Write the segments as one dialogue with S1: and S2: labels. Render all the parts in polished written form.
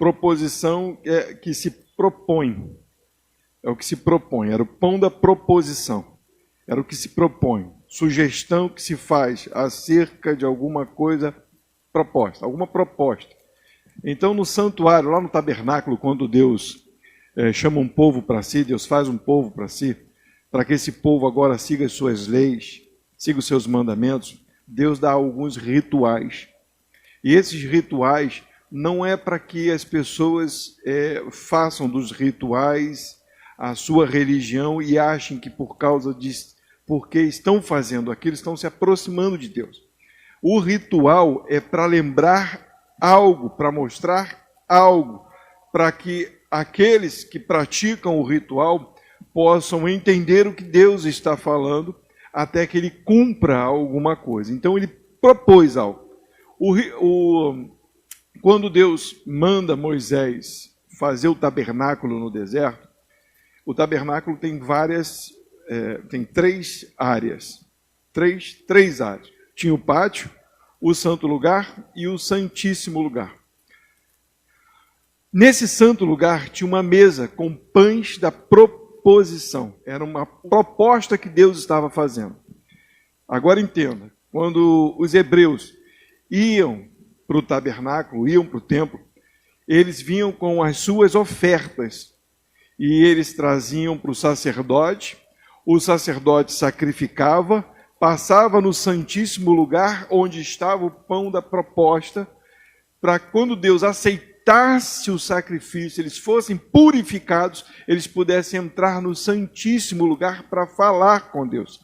S1: proposição que se propõe. É o que se propõe. Era o pão da proposição. Era o que se propõe. Sugestão que se faz acerca de alguma coisa proposta, alguma proposta. Então, no santuário, lá no tabernáculo, quando Deus chama um povo para si, Deus faz um povo para si, para que esse povo agora siga as suas leis, siga os seus mandamentos, Deus dá alguns rituais. E esses rituais não é para que as pessoas façam dos rituais a sua religião e achem que por causa disso, porque estão fazendo aquilo, estão se aproximando de Deus. O ritual é para lembrar algo, para mostrar algo, para que aqueles que praticam o ritual possam entender o que Deus está falando, até que ele cumpra alguma coisa. Então ele propôs algo. Quando Deus manda Moisés fazer o tabernáculo no deserto, o tabernáculo tem tem três áreas. Três áreas. Tinha o pátio, o santo lugar e o santíssimo lugar. Nesse santo lugar tinha uma mesa com pães da proposição. Era uma proposta que Deus estava fazendo. Agora entenda, quando os hebreus iam para o tabernáculo, iam para o templo, eles vinham com as suas ofertas e eles traziam para o sacerdote sacrificava, passava no santíssimo lugar onde estava o pão da proposta, para quando Deus aceitasse o sacrifício, eles fossem purificados, eles pudessem entrar no santíssimo lugar para falar com Deus.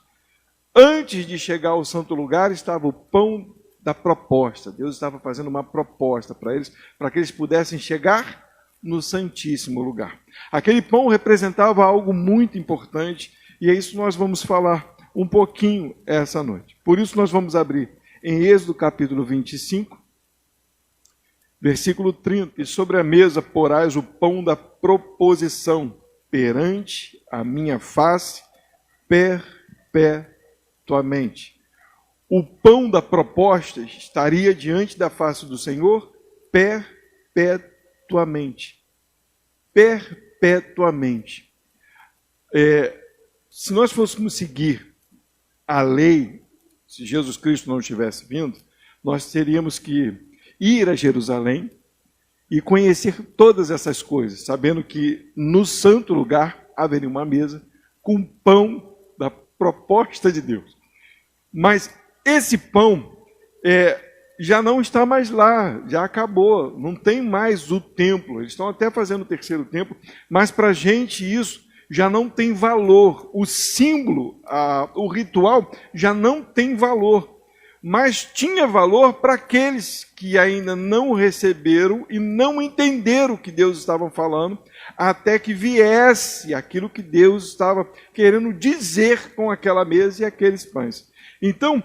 S1: Antes de chegar ao santo lugar estava o pão da proposta. Deus estava fazendo uma proposta para eles, para que eles pudessem chegar no santíssimo lugar. Aquele pão representava algo muito importante, e é isso que nós vamos falar um pouquinho essa noite. Por isso nós vamos abrir em Êxodo capítulo 25, versículo 30. E sobre a mesa porás o pão da proposição perante a minha face perpetuamente. O pão da proposta estaria diante da face do Senhor perpetuamente. Perpetuamente. Se nós fôssemos seguir a lei, se Jesus Cristo não tivesse vindo, nós teríamos que ir a Jerusalém e conhecer todas essas coisas, sabendo que no santo lugar haveria uma mesa com pão da proposta de Deus. Mas esse pão já não está mais lá, já acabou, não tem mais o templo. Eles estão até fazendo o terceiro templo, mas para a gente isso já não tem valor. O símbolo, o ritual já não tem valor. Mas tinha valor para aqueles que ainda não receberam e não entenderam o que Deus estava falando, até que viesse aquilo que Deus estava querendo dizer com aquela mesa e aqueles pães. Então,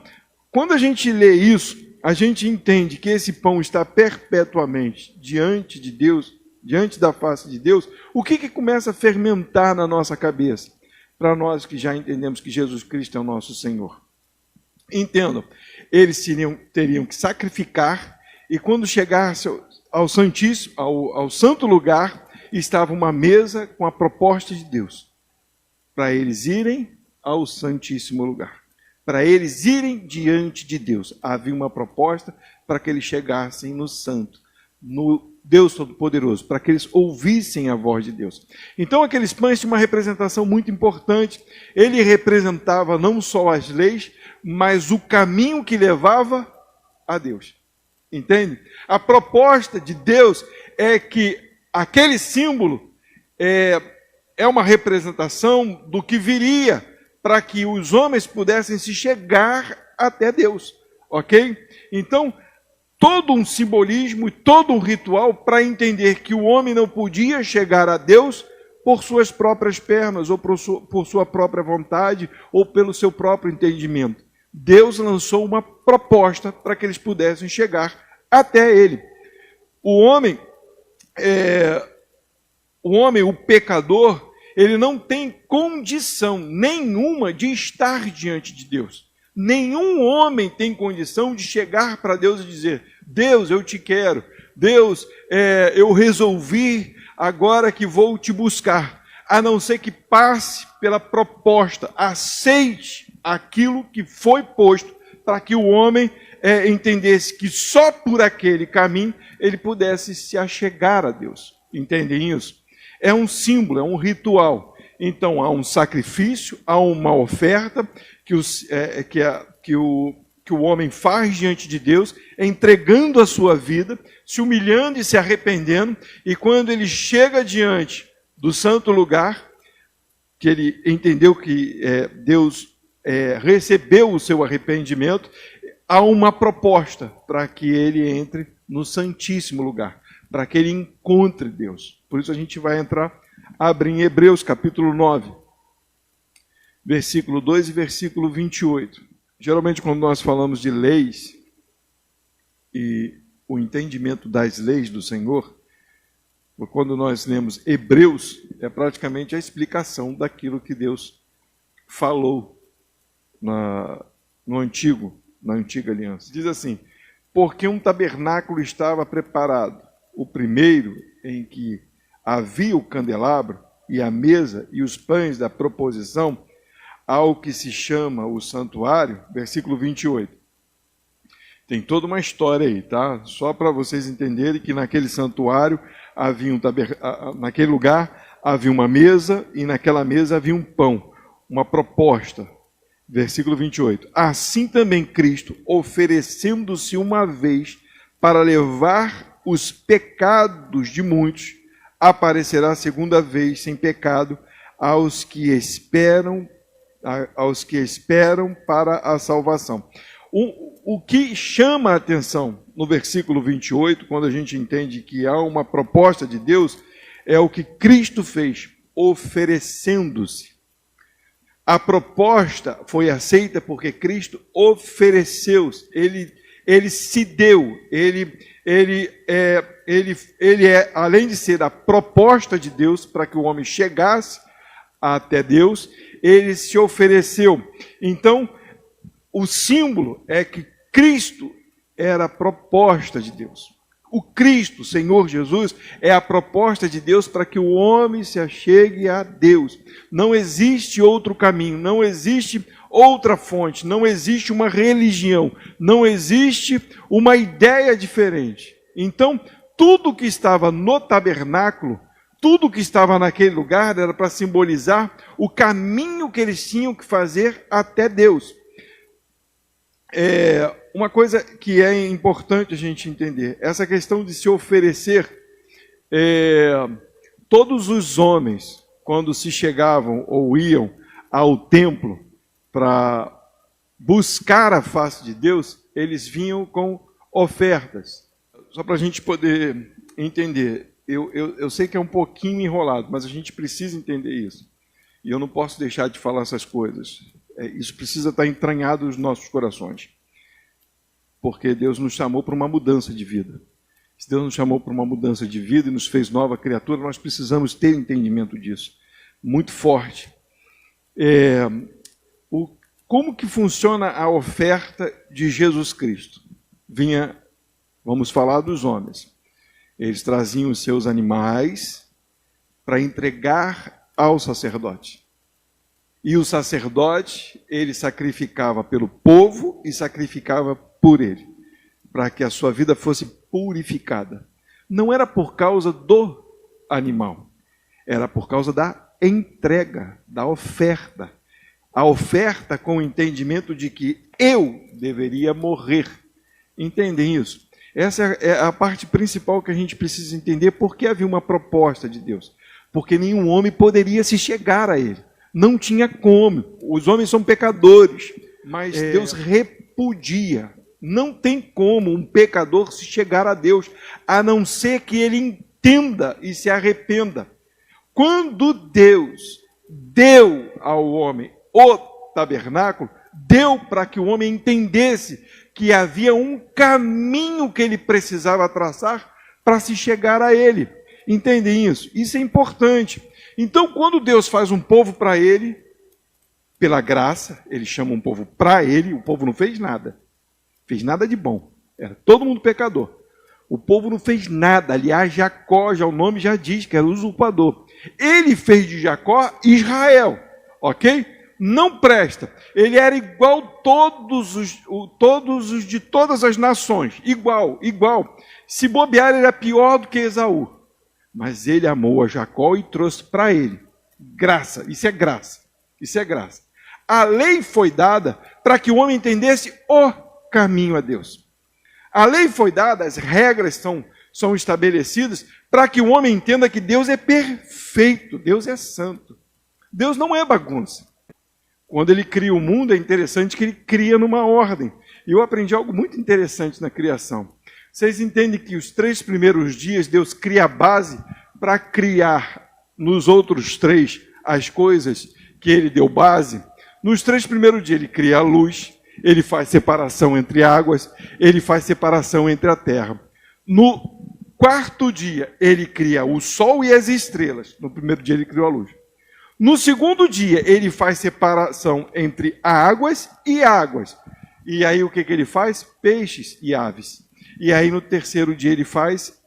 S1: quando a gente lê isso, a gente entende que esse pão está perpetuamente diante de Deus, diante da face de Deus. O que começa a fermentar na nossa cabeça? Para nós que já entendemos que Jesus Cristo é o nosso Senhor. Entendam, eles teriam que sacrificar, e quando chegasse ao Santíssimo, ao santo lugar, estava uma mesa com a proposta de Deus, para eles irem ao Santíssimo lugar, para eles irem diante de Deus. Havia uma proposta para que eles chegassem no santo, no Deus Todo-Poderoso, para que eles ouvissem a voz de Deus. Então aqueles pães tinham uma representação muito importante. Ele representava não só as leis, mas o caminho que levava a Deus. Entende? A proposta de Deus é que aquele símbolo é uma representação do que viria, para que os homens pudessem se chegar até Deus. Ok? Então, todo um simbolismo e todo um ritual para entender que o homem não podia chegar a Deus por suas próprias pernas, ou por sua própria vontade, ou pelo seu próprio entendimento. Deus lançou uma proposta para que eles pudessem chegar até Ele. O homem, o pecador, ele não tem condição nenhuma de estar diante de Deus. Nenhum homem tem condição de chegar para Deus e dizer: Deus, eu te quero, Deus, eu resolvi agora que vou te buscar, a não ser que passe pela proposta, aceite aquilo que foi posto, para que o homem entendesse que só por aquele caminho ele pudesse se achegar a Deus. Entendem isso? É um símbolo, é um ritual. Então há um sacrifício, há uma oferta que o homem faz diante de Deus, entregando a sua vida, se humilhando e se arrependendo, e quando ele chega diante do santo lugar, que ele entendeu que Deus recebeu o seu arrependimento, há uma proposta para que ele entre no santíssimo lugar, para que ele encontre Deus. Por isso a gente vai abrir em Hebreus capítulo 9, versículo 2 e versículo 28. Geralmente quando nós falamos de leis e o entendimento das leis do Senhor, quando nós lemos Hebreus, é praticamente a explicação daquilo que Deus falou na antiga aliança. Diz assim: porque um tabernáculo estava preparado, o primeiro em que havia o candelabro e a mesa e os pães da proposição, ao que se chama o santuário, versículo 28. Tem toda uma história aí, tá? Só para vocês entenderem que naquele santuário havia naquele lugar havia uma mesa e naquela mesa havia um pão, uma proposta. Versículo 28. Assim também Cristo, oferecendo-se uma vez para levar os pecados de muitos, aparecerá segunda vez sem pecado aos que esperam para a salvação. O que chama a atenção no versículo 28, quando a gente entende que há uma proposta de Deus, é o que Cristo fez, oferecendo-se. A proposta foi aceita porque Cristo ofereceu-se, ele se deu, ele é, além de ser a proposta de Deus para que o homem chegasse até Deus, ele se ofereceu. Então, o símbolo é que Cristo era a proposta de Deus. O Cristo, Senhor Jesus, é a proposta de Deus para que o homem se achegue a Deus. Não existe outro caminho, não existe outra fonte, não existe uma religião, não existe uma ideia diferente. Então, tudo que estava no tabernáculo, tudo que estava naquele lugar era para simbolizar o caminho que eles tinham que fazer até Deus. Uma coisa que é importante a gente entender, essa questão de se oferecer, todos os homens, quando se chegavam ou iam ao templo para buscar a face de Deus, eles vinham com ofertas. Só para a gente poder entender, eu sei que é um pouquinho enrolado, mas a gente precisa entender isso. E eu não posso deixar de falar essas coisas. Isso precisa estar entranhado nos nossos corações. Porque Deus nos chamou para uma mudança de vida. Se Deus nos chamou para uma mudança de vida e nos fez nova criatura, nós precisamos ter entendimento disso. Muito forte. Como que funciona a oferta de Jesus Cristo? Vamos falar dos homens. Eles traziam os seus animais para entregar ao sacerdote. E o sacerdote, ele sacrificava pelo povo e sacrificava por ele, para que a sua vida fosse purificada. Não era por causa do animal, era por causa da entrega, da oferta. A oferta com o entendimento de que eu deveria morrer. Entendem isso? Essa é a parte principal que a gente precisa entender, porque havia uma proposta de Deus. Porque nenhum homem poderia se chegar a ele. Não tinha como. Os homens são pecadores, mas Deus repudia. Não tem como um pecador se chegar a Deus, a não ser que ele entenda e se arrependa. Quando Deus deu ao homem o tabernáculo, deu para que o homem entendesse que havia um caminho que ele precisava traçar para se chegar a ele. Entendem isso? Isso é importante. Então, quando Deus faz um povo para ele, pela graça, ele chama um povo para ele, o povo não fez nada de bom, era todo mundo pecador. O povo não fez nada. Aliás, Jacó, já o nome já diz que era usurpador. Ele fez de Jacó Israel, ok? Não presta. Ele era igual todos os de todas as nações. Igual. Se bobear, ele era pior do que Esaú. Mas ele amou a Jacó e trouxe para ele graça. Isso é graça. A lei foi dada para que o homem entendesse o caminho a Deus. A lei foi dada, as regras são estabelecidas para que o homem entenda que Deus é perfeito, Deus é santo. Deus não é bagunça. Quando ele cria o mundo, é interessante que ele cria numa ordem. E eu aprendi algo muito interessante na criação. Vocês entendem que os 3 primeiros dias Deus cria a base para criar nos outros 3 as coisas que ele deu base? Nos 3 primeiros dias ele cria a luz, ele faz separação entre águas, ele faz separação entre a terra. No 4º dia ele cria o sol e as estrelas. No primeiro dia ele criou a luz. No 2º dia ele faz separação entre águas e águas. E aí o que ele faz? Peixes e aves. E aí no 3º dia ele faz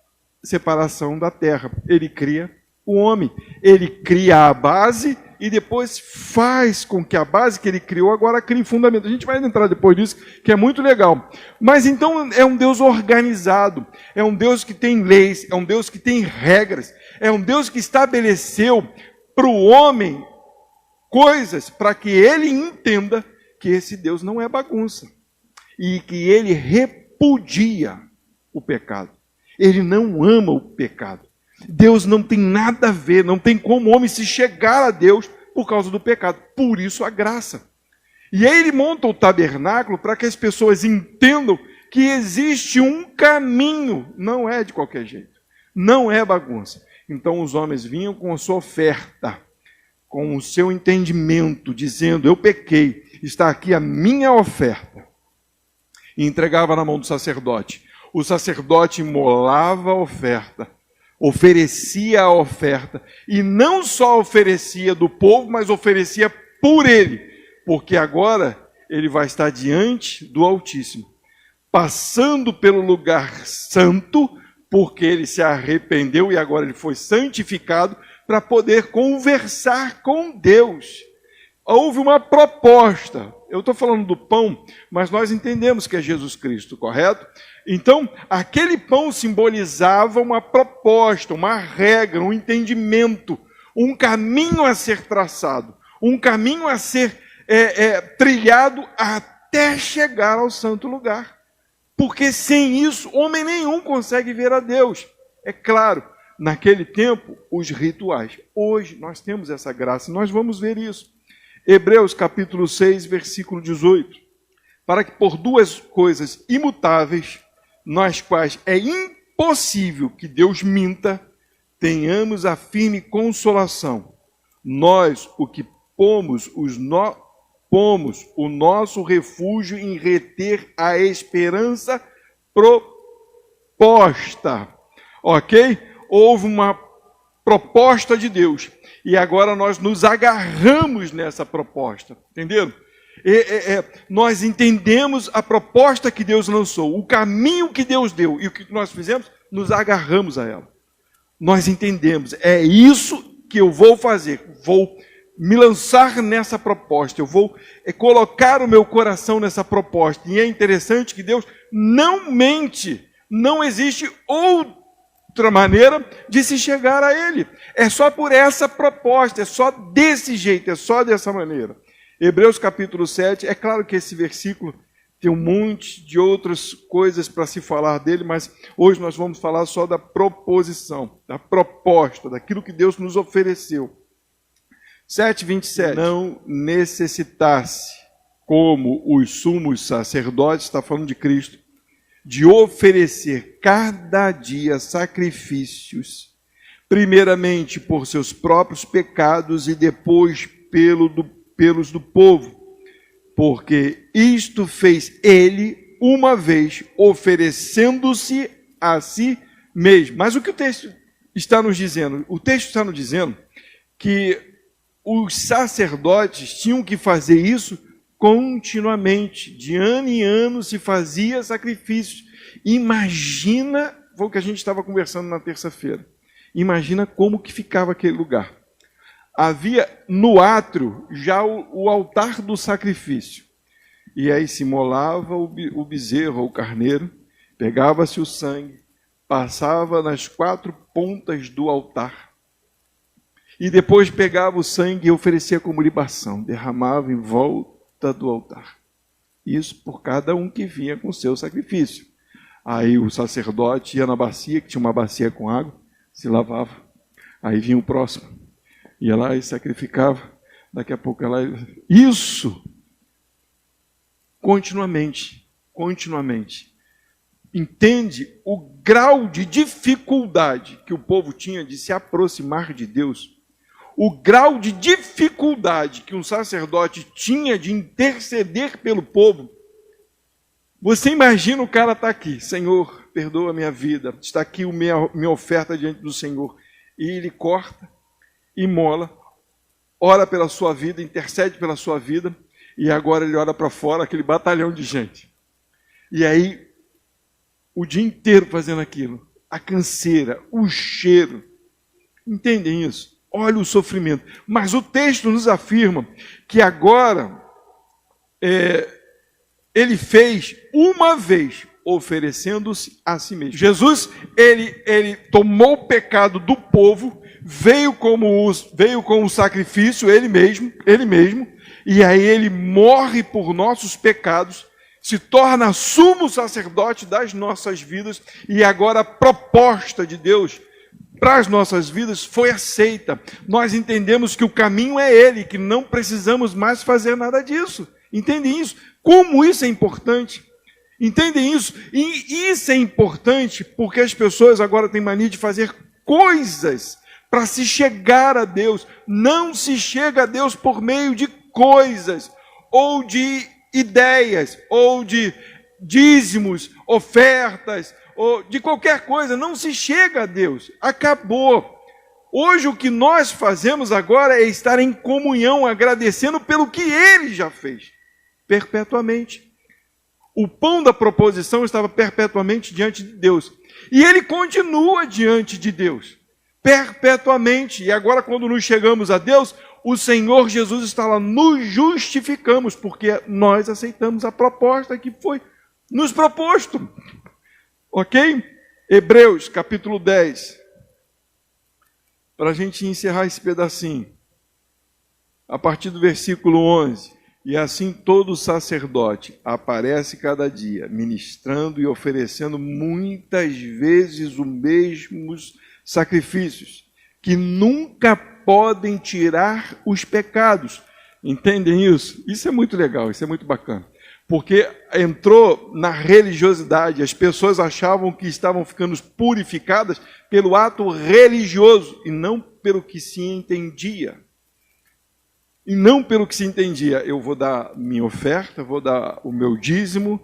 S1: separação da terra. Ele cria o homem. Ele cria a base e depois faz com que a base que ele criou agora crie fundamento. A gente vai entrar depois disso, que é muito legal. Mas então é um Deus organizado, é um Deus que tem leis, é um Deus que tem regras, é um Deus que estabeleceu para o homem coisas para que ele entenda que esse Deus não é bagunça e que ele repudia o pecado. Ele não ama o pecado. Deus não tem nada a ver, não tem como o homem se chegar a Deus por causa do pecado. Por isso a graça. E aí ele monta o tabernáculo para que as pessoas entendam que existe um caminho, não é de qualquer jeito, não é bagunça. Então os homens vinham com a sua oferta, com o seu entendimento, dizendo: eu pequei, está aqui a minha oferta. E entregava na mão do sacerdote. O sacerdote imolava a oferta, oferecia a oferta, e não só oferecia do povo, mas oferecia por ele, porque agora ele vai estar diante do Altíssimo, passando pelo lugar santo, porque ele se arrependeu e agora ele foi santificado para poder conversar com Deus. Houve uma proposta. Eu estou falando do pão, mas nós entendemos que é Jesus Cristo, correto? Então, aquele pão simbolizava uma proposta, uma regra, um entendimento, um caminho a ser traçado, um caminho a ser trilhado até chegar ao santo lugar. Porque sem isso, homem nenhum consegue ver a Deus. É claro, naquele tempo, os rituais. Hoje nós temos essa graça, nós vamos ver isso. Hebreus capítulo 6, versículo 18. Para que por 2 coisas imutáveis, nas quais é impossível que Deus minta, tenhamos a firme consolação. Nós, o que pomos o nosso refúgio em reter a esperança proposta. Ok? Houve uma proposta de Deus. E agora nós nos agarramos nessa proposta. Entenderam? Nós entendemos a proposta que Deus lançou, o caminho que Deus deu. E o que nós fizemos? Nos agarramos a ela. Nós entendemos. É isso que eu vou fazer. Vou me lançar nessa proposta. Eu vou colocar o meu coração nessa proposta. E é interessante que Deus não mente. Não existe outra maneira de se chegar a Ele. É só por essa proposta, é só desse jeito, é só dessa maneira. Hebreus capítulo 7, é claro que esse versículo tem um monte de outras coisas para se falar dele, mas hoje nós vamos falar só da proposição, da proposta, daquilo que Deus nos ofereceu. 7:27. Não necessitasse, como os sumos sacerdotes, está falando de Cristo, de oferecer cada dia sacrifícios, primeiramente por seus próprios pecados e depois pelos do povo, porque isto fez ele uma vez, oferecendo-se a si mesmo. Mas o que o texto está nos dizendo? O texto está nos dizendo que os sacerdotes tinham que fazer isso continuamente, de ano em ano se fazia sacrifícios. Imagina foi o que a gente estava conversando na terça-feira. Imagina como que ficava aquele lugar. Havia no átrio já o altar do sacrifício. E aí se imolava o bezerro ou o carneiro, pegava-se o sangue, passava nas 4 pontas do altar. E depois pegava o sangue e oferecia como libação, derramava em volta do altar. Isso por cada um que vinha com o seu sacrifício. Aí o sacerdote ia na bacia, que tinha uma bacia com água, se lavava. Aí vinha o próximo, ia lá e sacrificava. Daqui a pouco ela... Isso! Continuamente. Entende o grau de dificuldade que o povo tinha de se aproximar de Deus? O grau de dificuldade que um sacerdote tinha de interceder pelo povo? Você imagina o cara estar aqui, Senhor, perdoa a minha vida, está aqui minha oferta diante do Senhor. E ele corta, imola, ora pela sua vida, intercede pela sua vida, e agora ele olha para fora, aquele batalhão de gente. E aí, o dia inteiro fazendo aquilo, a canseira, o cheiro. Entendem isso? Olha o sofrimento. Mas o texto nos afirma que agora ele fez uma vez, oferecendo-se a si mesmo. Jesus, ele tomou o pecado do povo, veio com o sacrifício, ele mesmo, e aí ele morre por nossos pecados, se torna sumo sacerdote das nossas vidas, e agora a proposta de Deus para as nossas vidas foi aceita. Nós entendemos que o caminho é Ele, que não precisamos mais fazer nada disso. Entendem isso? Como isso é importante? Entendem isso? E isso é importante porque as pessoas agora têm mania de fazer coisas para se chegar a Deus. Não se chega a Deus por meio de coisas, ou de ideias, ou de dízimos, ofertas, ou de qualquer coisa. Não se chega a Deus. Acabou. Hoje o que nós fazemos agora é estar em comunhão, agradecendo pelo que Ele já fez, perpetuamente. O pão da proposição estava perpetuamente diante de Deus. E Ele continua diante de Deus, perpetuamente. E agora, quando nos chegamos a Deus, o Senhor Jesus está lá, nos justificamos, porque nós aceitamos a proposta que foi nos proposto. Ok? Hebreus, capítulo 10. Para a gente encerrar esse pedacinho. A partir do versículo 11. E assim todo sacerdote aparece cada dia, ministrando e oferecendo muitas vezes os mesmos sacrifícios, que nunca podem tirar os pecados. Entendem isso? Isso é muito legal, isso é muito bacana. Porque entrou na religiosidade, as pessoas achavam que estavam ficando purificadas pelo ato religioso e não pelo que se entendia. E não pelo que se entendia. Eu vou dar minha oferta, vou dar o meu dízimo,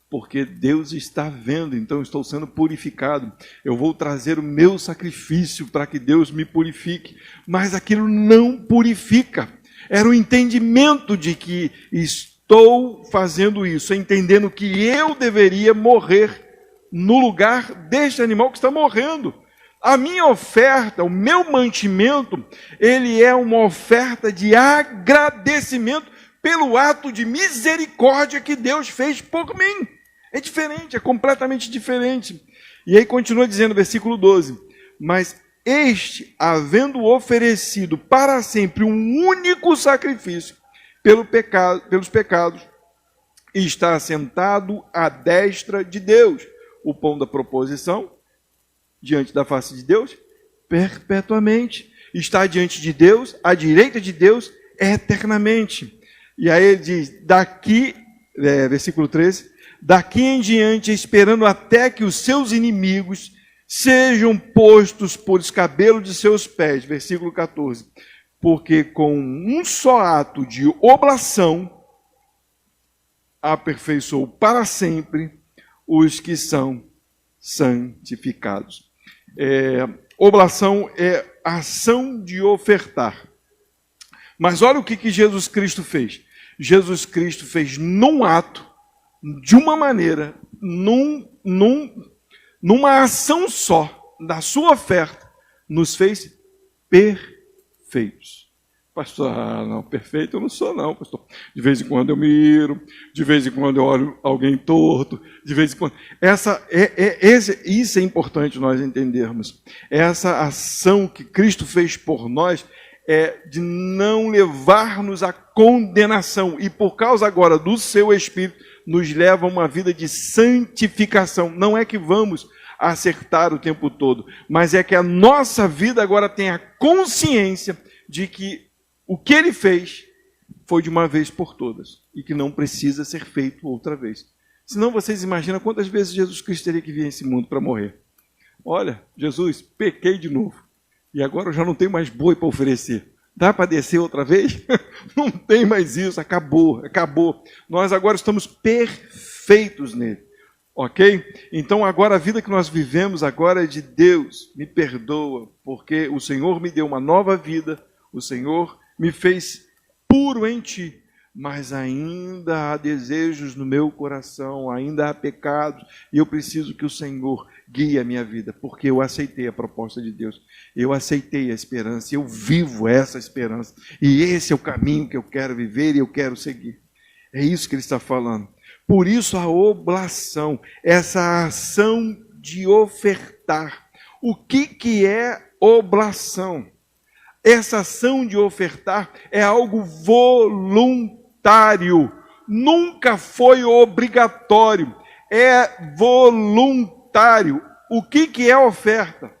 S1: porque Deus está vendo, então estou sendo purificado. Eu vou trazer o meu sacrifício para que Deus me purifique. Mas aquilo não purifica. Era o entendimento de que estou fazendo isso, entendendo que eu deveria morrer no lugar deste animal que está morrendo. A minha oferta, o meu mantimento, ele é uma oferta de agradecimento pelo ato de misericórdia que Deus fez por mim. É diferente, é completamente diferente. E aí continua dizendo, versículo 12, mas este, havendo oferecido para sempre um único sacrifício pelos pecados, está assentado à destra de Deus. O pão da proposição, diante da face de Deus, perpetuamente. Está diante de Deus, à direita de Deus, eternamente. E aí ele diz, daqui, versículo 13, daqui em diante, esperando até que os seus inimigos sejam postos por escabelo de seus pés. Versículo 14. Porque com um só ato de oblação, aperfeiçoou para sempre os que são santificados. Oblação é ação de ofertar. Mas olha o que Jesus Cristo fez. Jesus Cristo fez num ato, de uma maneira, numa ação só, da sua oferta, nos fez perfeitos. Pastor, não, perfeito eu não sou não, pastor. De vez em quando eu miro, de vez em quando eu olho alguém torto, de vez em quando... Isso é importante nós entendermos. Essa ação que Cristo fez por nós é de não levar-nos à condenação. E por causa agora do seu Espírito, nos leva a uma vida de santificação. Não é que vamos acertar o tempo todo, mas é que a nossa vida agora tem a consciência de que o que ele fez foi de uma vez por todas e que não precisa ser feito outra vez. Senão vocês imaginam quantas vezes Jesus Cristo teria que vir a esse mundo para morrer. Olha, Jesus, pequei de novo e agora eu já não tenho mais boi para oferecer. Dá para descer outra vez? Não tem mais isso, acabou. Nós agora estamos perfeitos nele. Ok? Então agora a vida que nós vivemos agora é de Deus. Me perdoa, porque o Senhor me deu uma nova vida, o Senhor me fez puro em ti, mas ainda há desejos no meu coração, ainda há pecados, e eu preciso que o Senhor guie a minha vida, porque eu aceitei a proposta de Deus, eu aceitei a esperança, eu vivo essa esperança, e esse é o caminho que eu quero viver e eu quero seguir. É isso que ele está falando. Por isso a oblação, essa ação de ofertar. O que é oblação? Essa ação de ofertar é algo voluntário, nunca foi obrigatório, é voluntário. O que é oferta?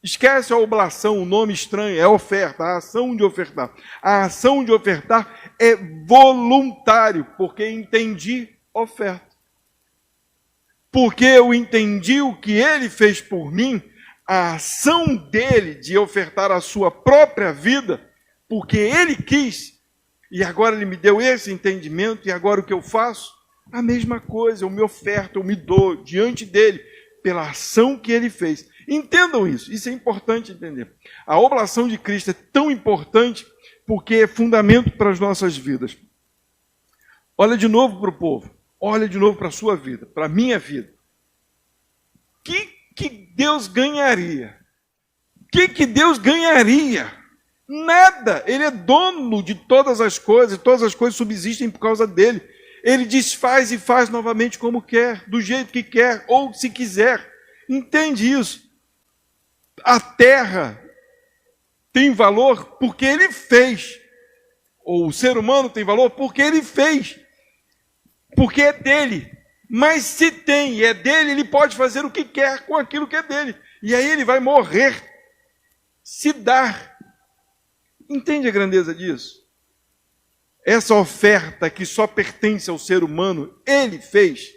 S1: Esquece a oblação, o nome estranho, é oferta, a ação de ofertar. A ação de ofertar é voluntário, porque entendi oferta. Porque eu entendi o que ele fez por mim, a ação dele de ofertar a sua própria vida, porque ele quis, e agora ele me deu esse entendimento, e agora o que eu faço? A mesma coisa, eu me oferto, eu me dou diante dele, pela ação que ele fez. Entendam isso é importante entender. A oblação de Cristo é tão importante, porque é fundamento para as nossas vidas. Olha de novo para o povo, olha de novo para a sua vida, para a minha vida. Que Deus ganharia? Que Deus ganharia? Nada. Ele é dono de todas as coisas, e todas as coisas subsistem por causa dele. Ele desfaz e faz novamente como quer, do jeito que quer, ou se quiser. Entende isso? A terra tem valor porque ele fez. Ou o ser humano tem valor porque ele fez. Porque é dele. Mas se tem e é dele, ele pode fazer o que quer com aquilo que é dele. E aí ele vai morrer, se dar. Entende a grandeza disso? Essa oferta que só pertence ao ser humano, ele fez.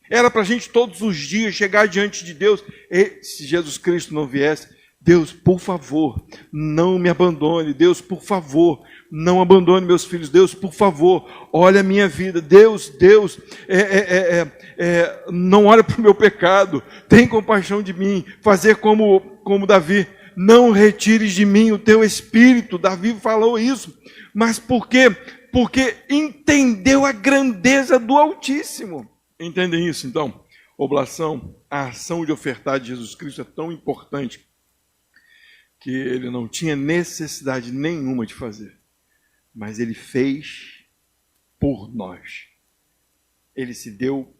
S1: Era para a gente todos os dias chegar diante de Deus. E se Jesus Cristo não viesse, Deus, por favor, não me abandone. Deus, por favor, não abandone meus filhos. Deus, por favor, olha a minha vida. Deus, não olha para o meu pecado. Tem compaixão de mim. Fazer como Davi. Não retires de mim o teu espírito. Davi falou isso. Mas por quê? Porque entendeu a grandeza do Altíssimo. Entendem isso, então? Oblação, a ação de ofertar de Jesus Cristo é tão importante que ele não tinha necessidade nenhuma de fazer. Mas ele fez por nós. Ele se deu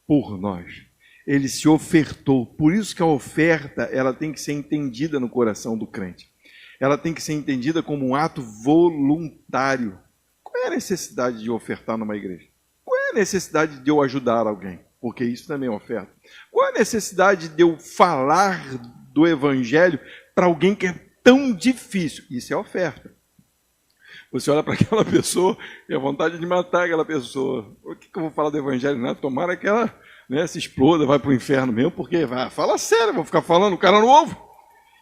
S1: por nós. Ele se ofertou. Por isso que a oferta, ela tem que ser entendida no coração do crente. Ela tem que ser entendida como um ato voluntário. Qual é a necessidade de ofertar numa igreja? Qual é a necessidade de eu ajudar alguém? Porque isso também é oferta. Qual é a necessidade de eu falar do evangelho para alguém que é tão difícil? Isso é oferta. Você olha para aquela pessoa e a vontade de matar aquela pessoa. O que eu vou falar do evangelho? Não, tomara que ela se exploda, vai para o inferno mesmo, porque fala sério, vou ficar falando, o cara não ouve.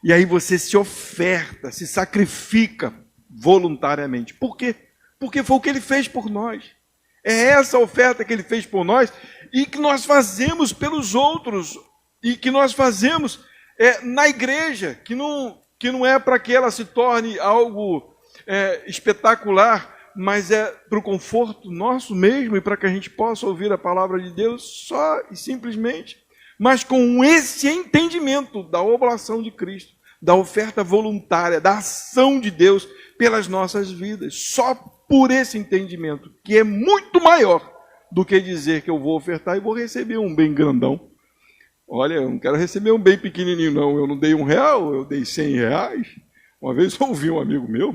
S1: E aí você se oferta, se sacrifica voluntariamente. Por quê? Porque foi o que ele fez por nós. É essa oferta que ele fez por nós e que nós fazemos pelos outros e que nós fazemos na igreja, que não é para que ela se torne algo espetacular, mas é para o conforto nosso mesmo e para que a gente possa ouvir a palavra de Deus só e simplesmente. mas com esse entendimento da oblação de Cristo, da oferta voluntária, da ação de Deus pelas nossas vidas. Só por esse entendimento, que é muito maior do que dizer que eu vou ofertar e vou receber um bem grandão. Olha, eu não quero receber um bem pequenininho, não. Eu não dei R$1, eu dei R$100. Uma vez eu ouvi um amigo meu,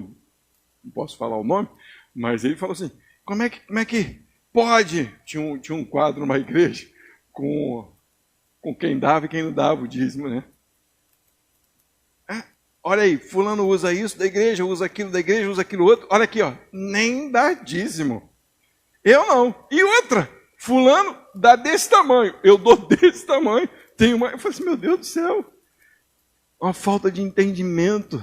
S1: não posso falar o nome, mas ele falou assim, como é que pode? Tinha um quadro numa igreja com quem dava e quem não dava o dízimo, né? Olha aí, fulano usa isso da igreja, usa aquilo da igreja, usa aquilo outro. Olha aqui, ó, nem dá dízimo. Eu não. E outra, fulano dá desse tamanho, eu dou desse tamanho. Eu falei assim, meu Deus do céu. Uma falta de entendimento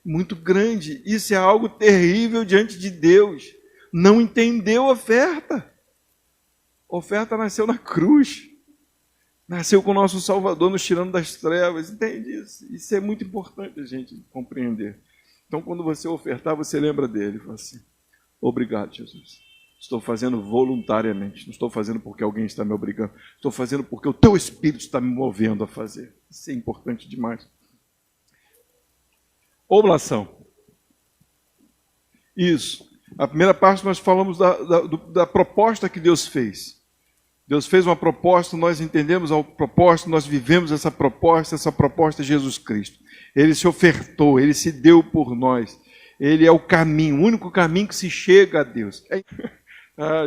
S1: muito grande. Isso é algo terrível diante de Deus. Não entendeu a oferta. A oferta nasceu na cruz. Nasceu com o nosso Salvador nos tirando das trevas. Entende isso? Isso é muito importante a gente compreender. Então, quando você ofertar, você lembra dele. Fala assim, obrigado, Jesus. Estou fazendo voluntariamente. Não estou fazendo porque alguém está me obrigando. Estou fazendo porque o teu Espírito está me movendo a fazer. Isso é importante demais. Oblação. Isso. A primeira parte nós falamos da proposta que Deus fez. Deus fez uma proposta, nós entendemos a proposta, nós vivemos essa proposta é Jesus Cristo. Ele se ofertou, Ele se deu por nós. Ele é o caminho, o único caminho que se chega a Deus.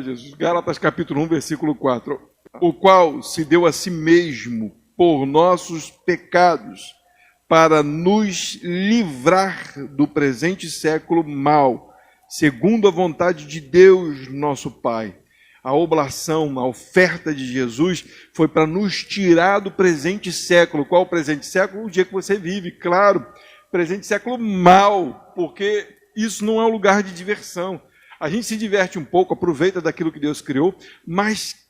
S1: Jesus, Gálatas capítulo 1, versículo 4. O qual se deu a si mesmo por nossos pecados, para nos livrar do presente século mau, segundo a vontade de Deus, nosso Pai. A oblação, a oferta de Jesus foi para nos tirar do presente século. Qual o presente século? O dia que você vive, claro. Presente século mau, porque isso não é um lugar de diversão. A gente se diverte um pouco, aproveita daquilo que Deus criou, mas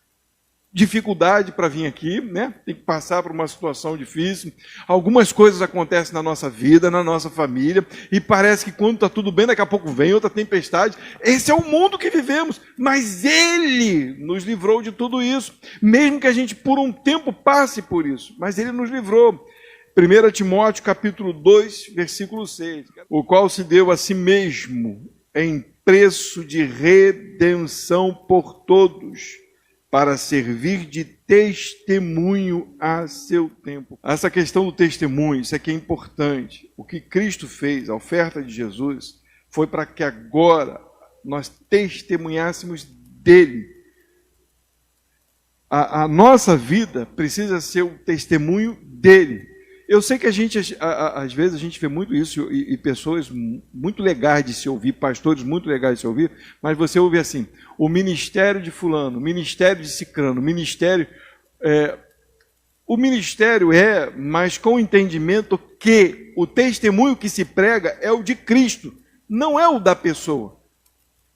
S1: dificuldade para vir aqui, né? Tem que passar por uma situação difícil. Algumas coisas acontecem na nossa vida, na nossa família, e parece que quando está tudo bem, daqui a pouco vem outra tempestade. Esse é o mundo que vivemos, mas Ele nos livrou de tudo isso, mesmo que a gente por um tempo passe por isso, mas Ele nos livrou. 1 Timóteo capítulo 2, versículo 6, o qual se deu a si mesmo em preço de redenção por todos, para servir de testemunho a seu tempo. Essa questão do testemunho, isso aqui é importante. O que Cristo fez, a oferta de Jesus, foi para que agora nós testemunhássemos dele. A nossa vida precisa ser o testemunho dele. Eu sei que às vezes a gente vê muito isso e pessoas muito legais de se ouvir, pastores muito legais de se ouvir, mas você ouve assim, o ministério de fulano, o ministério de cicrano, o ministério mas com o entendimento que o testemunho que se prega é o de Cristo, não é o da pessoa.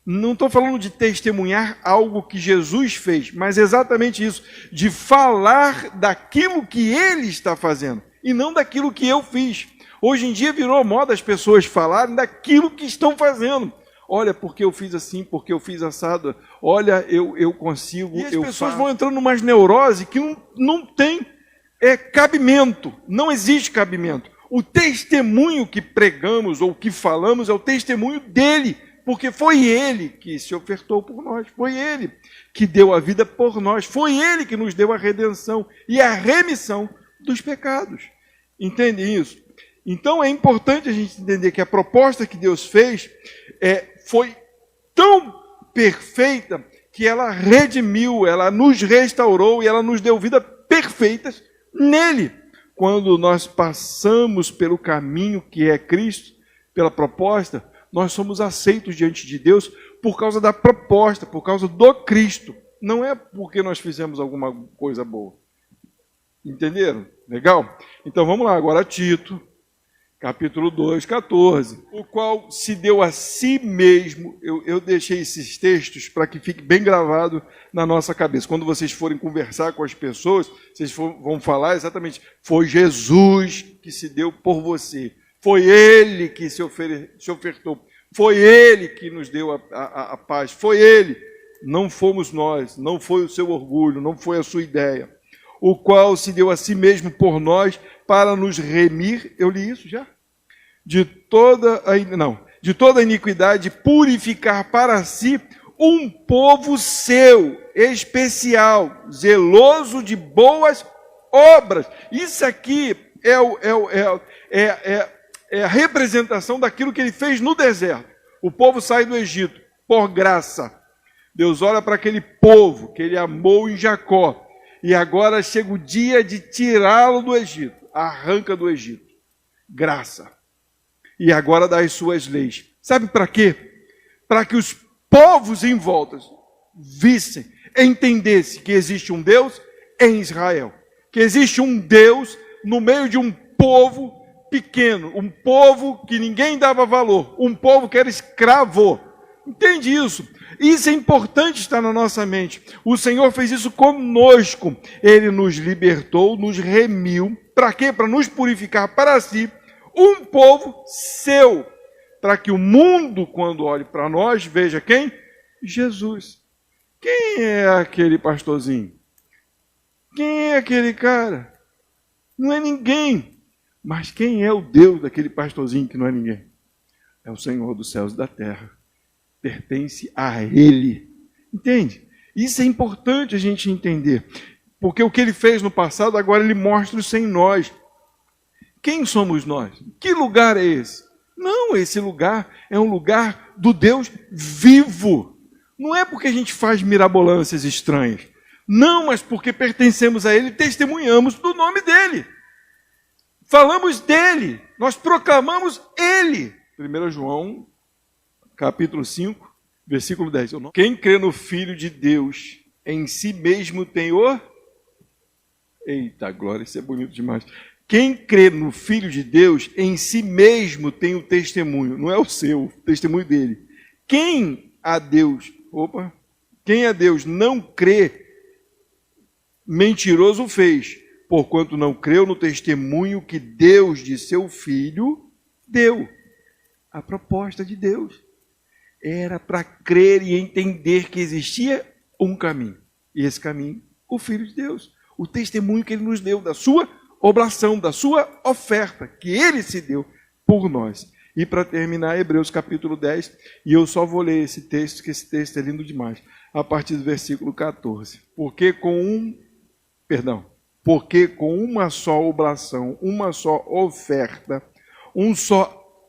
S1: Não estou falando de testemunhar algo que Jesus fez, mas exatamente isso, de falar daquilo que Ele está fazendo, e não daquilo que eu fiz. Hoje em dia virou moda as pessoas falarem daquilo que estão fazendo. Olha, porque eu fiz assim, porque eu fiz assado. Olha, eu consigo, eu faço. E as pessoas vão entrando numa neurose que não tem cabimento. Não existe cabimento. O testemunho que pregamos ou que falamos é o testemunho dele. Porque foi Ele que se ofertou por nós. Foi Ele que deu a vida por nós. Foi Ele que nos deu a redenção e a remissão dos pecados. Entendem isso? Então é importante a gente entender que a proposta que Deus fez foi tão perfeita que ela redimiu, ela nos restaurou e ela nos deu vida perfeitas nele. Quando nós passamos pelo caminho que é Cristo, pela proposta, nós somos aceitos diante de Deus por causa da proposta, por causa do Cristo. Não é porque nós fizemos alguma coisa boa. Entenderam? Legal? Então vamos lá, agora Tito, capítulo 2, 14. O qual se deu a si mesmo. Eu deixei esses textos para que fique bem gravado na nossa cabeça. Quando vocês forem conversar com as pessoas, vocês vão falar exatamente, foi Jesus que se deu por você. Foi Ele que se ofertou. Foi Ele que nos deu a paz. Foi Ele. Não fomos nós. Não foi o seu orgulho. Não foi a sua ideia. o qual se deu a si mesmo por nós para nos remir, eu li isso já? De toda a iniquidade, purificar para si um povo seu, especial, zeloso de boas obras. Isso aqui é a representação daquilo que ele fez no deserto. O povo sai do Egito por graça. Deus olha para aquele povo que ele amou em Jacó. E agora chega o dia de tirá-lo do Egito. Arranca do Egito. Graça. E agora dá as suas leis. Sabe para quê? Para que os povos em volta vissem, entendessem que existe um Deus em Israel. Que existe um Deus no meio de um povo pequeno. Um povo que ninguém dava valor. Um povo que era escravo. Entende isso? Isso é importante estar na nossa mente. O Senhor fez isso conosco. Ele nos libertou, nos remiu. Para quê? Para nos purificar para si. Um povo seu. Para que o mundo, quando olhe para nós, veja quem? Jesus. Quem é aquele pastorzinho? Quem é aquele cara? Não é ninguém. Mas quem é o Deus daquele pastorzinho que não é ninguém? É o Senhor dos céus e da terra. Pertence a Ele. Entende? Isso é importante a gente entender. Porque o que Ele fez no passado, agora Ele mostra isso em nós. Quem somos nós? Que lugar é esse? Não, esse lugar é um lugar do Deus vivo. Não é porque a gente faz mirabolâncias estranhas. Não, mas porque pertencemos a Ele e testemunhamos do nome dEle. Falamos dEle. Nós proclamamos Ele. 1 João, capítulo 5, versículo 10. Quem crê no Filho de Deus, em si mesmo tem o... Eita glória, isso é bonito demais. Quem crê no Filho de Deus, em si mesmo tem o testemunho. Não é o seu, o testemunho dele. Quem a Deus não crê, mentiroso fez, porquanto não creu no testemunho que Deus de seu Filho deu. A proposta de Deus era para crer e entender que existia um caminho. E esse caminho, o Filho de Deus. O testemunho que Ele nos deu da sua oblação, da sua oferta, que Ele se deu por nós. E para terminar, Hebreus capítulo 10, e eu só vou ler esse texto, que esse texto é lindo demais, a partir do versículo 14. Porque com uma só oblação, uma só oferta,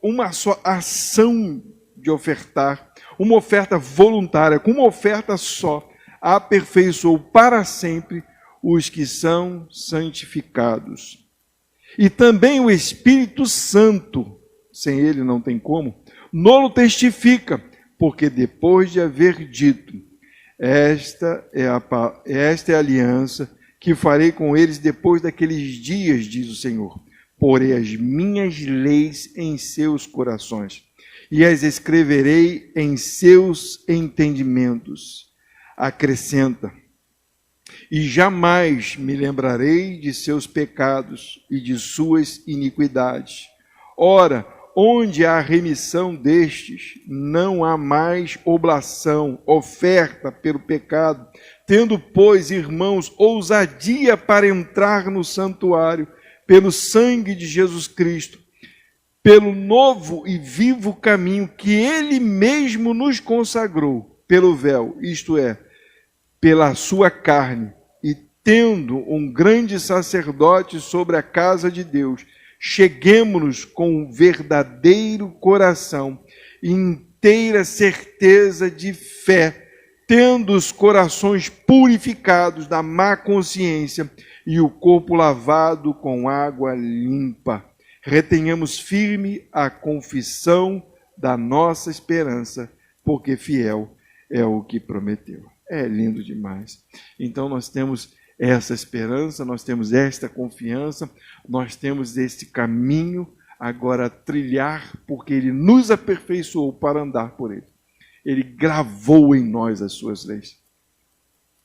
S1: uma só ação de ofertar, uma oferta voluntária, com uma oferta só, aperfeiçoou para sempre os que são santificados. E também o Espírito Santo, sem ele não tem como, nolo testifica, porque depois de haver dito, esta é a aliança que farei com eles depois daqueles dias, diz o Senhor. Porei as minhas leis em seus corações e as escreverei em seus entendimentos. Acrescenta, e jamais me lembrarei de seus pecados e de suas iniquidades. Ora, onde há remissão destes, não há mais oblação, oferta pelo pecado. Tendo, pois, irmãos, ousadia para entrar no santuário, pelo sangue de Jesus Cristo, pelo novo e vivo caminho que Ele mesmo nos consagrou, pelo véu, isto é, pela sua carne, e tendo um grande sacerdote sobre a casa de Deus, cheguemo-nos com um verdadeiro coração e inteira certeza de fé, tendo os corações purificados da má consciência e o corpo lavado com água limpa. Retenhamos firme a confissão da nossa esperança, porque fiel é o que prometeu. É lindo demais. Então nós temos essa esperança, nós temos esta confiança, nós temos este caminho agora a trilhar, porque Ele nos aperfeiçoou para andar por Ele. Ele gravou em nós as suas leis.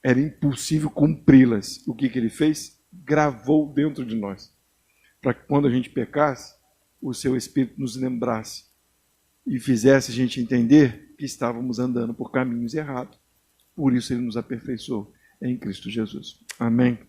S1: Era impossível cumpri-las. O que Ele fez? Gravou dentro de nós. Para que quando a gente pecasse, o seu Espírito nos lembrasse e fizesse a gente entender que estávamos andando por caminhos errados. Por isso Ele nos aperfeiçoou em Cristo Jesus. Amém.